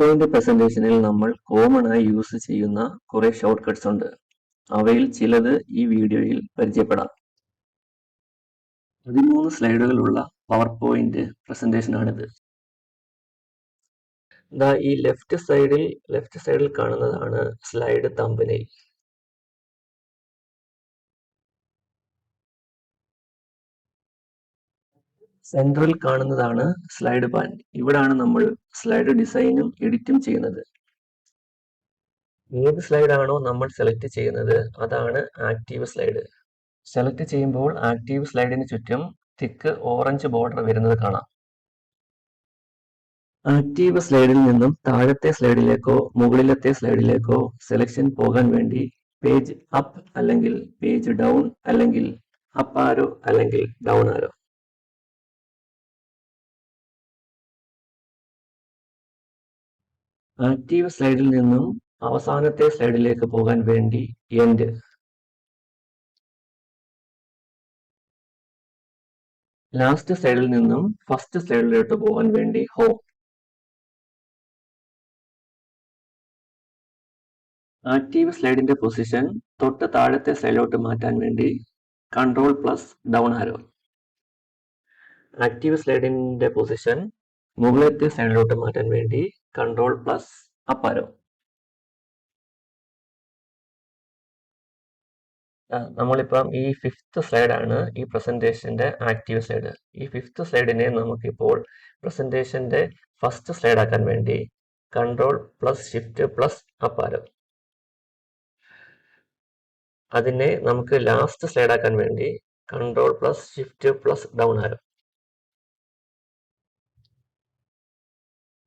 Point പ്രസന്റേഷനിൽ നമ്മൾ common ആയി use ചെയ്യുന്ന കുറെ ഷോർട്ട് കട്ട്സ് ഉണ്ട്. അവയിൽ ചിലത് ഈ വീഡിയോയിൽ പരിചയപ്പെടാം. 13 സ്ലൈഡുകളുള്ള പവർ പോയിന്റ് പ്രസന്റേഷനാണിത്. ഈ ലെഫ്റ്റ് സൈഡിൽ കാണുന്നതാണ് സ്ലൈഡ് തമ്പനെയിൽ. സെൻട്രൽ കാണുന്നതാണ് സ്ലൈഡ് പാൻ. ഇവിടാണ് നമ്മൾ സ്ലൈഡ് ഡിസൈനും എഡിറ്റും ചെയ്യുന്നത്. ഏത് സ്ലൈഡാണോ നമ്മൾ സെലക്ട് ചെയ്യുന്നത് അതാണ് ആക്റ്റീവ് സ്ലൈഡ്. സെലക്ട് ചെയ്യുമ്പോൾ ആക്റ്റീവ് സ്ലൈഡിന് ചുറ്റും തിക്ക് ഓറഞ്ച് ബോർഡർ വരുന്നത് കാണാം. ആക്റ്റീവ് സ്ലൈഡിൽ നിന്നും താഴത്തെ സ്ലൈഡിലേക്കോ മുകളിലത്തെ സ്ലൈഡിലേക്കോ സെലക്ഷൻ പോകാൻ വേണ്ടി പേജ് അപ്പ് അല്ലെങ്കിൽ പേജ് ഡൗൺ അല്ലെങ്കിൽ അപ്പ് ആരോ അല്ലെങ്കിൽ ഡൗൺ ആരോ. ആക്റ്റീവ് സ്ലൈഡിൽ നിന്നും അവസാനത്തെ സ്ലൈഡിലേക്ക് പോകാൻ വേണ്ടി എൻഡ്. ലാസ്റ്റ് സ്ലൈഡിൽ നിന്നും ഫസ്റ്റ് സ്ലൈഡിലോട്ട് പോകാൻ വേണ്ടി ഹോം. ആക്റ്റീവ് സ്ലൈഡിന്റെ പൊസിഷൻ തൊട്ട് താഴത്തെ സ്ലൈഡിലോട്ട് മാറ്റാൻ വേണ്ടി Ctrl+ ഡൗൺ ആരോ. ആക്റ്റീവ് സ്ലൈഡിന്റെ പൊസിഷൻ മുകളിലത്തെ സ്ലൈഡിലോട്ട് മാറ്റാൻ വേണ്ടി Ctrl+ അപ്പ് ആരോ. നമ്മളിപ്പം ഈ 5th സ്ലൈഡാണ് ഈ പ്രസന്റേഷന്റെ ആക്റ്റീവ് സ്ലൈഡ്. ഈ 5th സ്ലൈഡിനെ നമുക്കിപ്പോൾ പ്രസന്റേഷന്റെ ഫസ്റ്റ് സ്ലൈഡ് ആക്കാൻ വേണ്ടി Ctrl+Shift+ അപ്പ് ആരോ. അതിനെ നമുക്ക് ലാസ്റ്റ് സ്ലൈഡ് ആക്കാൻ വേണ്ടി Ctrl+Shift+ ഡൗൺ ആരോ.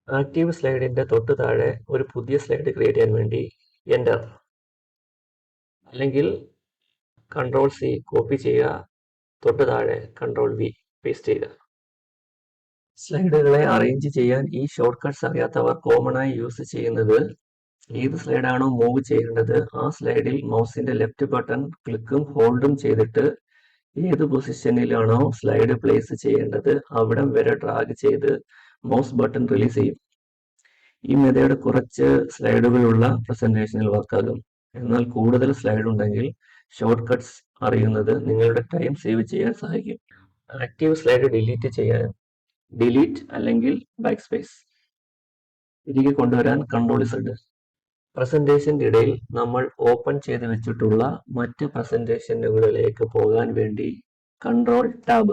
ആക്റ്റീവ് സ്ലൈഡിന്റെ തൊട്ട് താഴെ ഒരു പുതിയ സ്ലൈഡ് ക്രിയേറ്റ് ചെയ്യാൻ വേണ്ടി എന്റർ അല്ലെങ്കിൽ Ctrl+C കോപ്പി ചെയ്യുക, തൊട്ട് താഴെ Ctrl+V പേസ്റ്റ് ചെയ്യുക. സ്ലൈഡുകളെ അറേഞ്ച് ചെയ്യാൻ ഈ ഷോർട്ട് കട്ട്സ് അറിയാത്തവർ കോമൺ ആയി യൂസ് ചെയ്യുന്നത് ഏത് സ്ലൈഡാണോ മൂവ് ചെയ്യേണ്ടത് ആ സ്ലൈഡിൽ മൗസിന്റെ ലെഫ്റ്റ് ബട്ടൺ ക്ലിക്കും ഹോൾഡും ചെയ്തിട്ട് ഏത് പൊസിഷനിലാണോ സ്ലൈഡ് പ്ലേസ് ചെയ്യേണ്ടത് അവിടം വരെ ഡ്രാഗ് ചെയ്ത് മൗസ് ബട്ടൺ റിലീസ് ചെയ്യും. ഈ മെത്തേഡ് കുറച്ച് സ്ലൈഡുകളുള്ള പ്രസന്റേഷനിൽ വർക്കാകും. എന്നാൽ കൂടുതൽ സ്ലൈഡ് ഉണ്ടെങ്കിൽ ഷോർട്ട് കട്ട്സ് അറിയുന്നത് നിങ്ങളുടെ ടൈം സേവ് ചെയ്യാൻ സഹായിക്കും. ആക്റ്റീവ് സ്ലൈഡ് ഡിലീറ്റ് ചെയ്യാൻ ഡിലീറ്റ് അല്ലെങ്കിൽ ബാക്ക്സ്പേസ്. തിരികെ കൊണ്ടുവരാൻ Ctrl+Z. പ്രസന്റേഷന്റെ ഇടയിൽ നമ്മൾ ഓപ്പൺ ചെയ്ത് വെച്ചിട്ടുള്ള മറ്റ് പ്രസന്റേഷനുകളിലേക്ക് പോകാൻ വേണ്ടി Ctrl+Tab.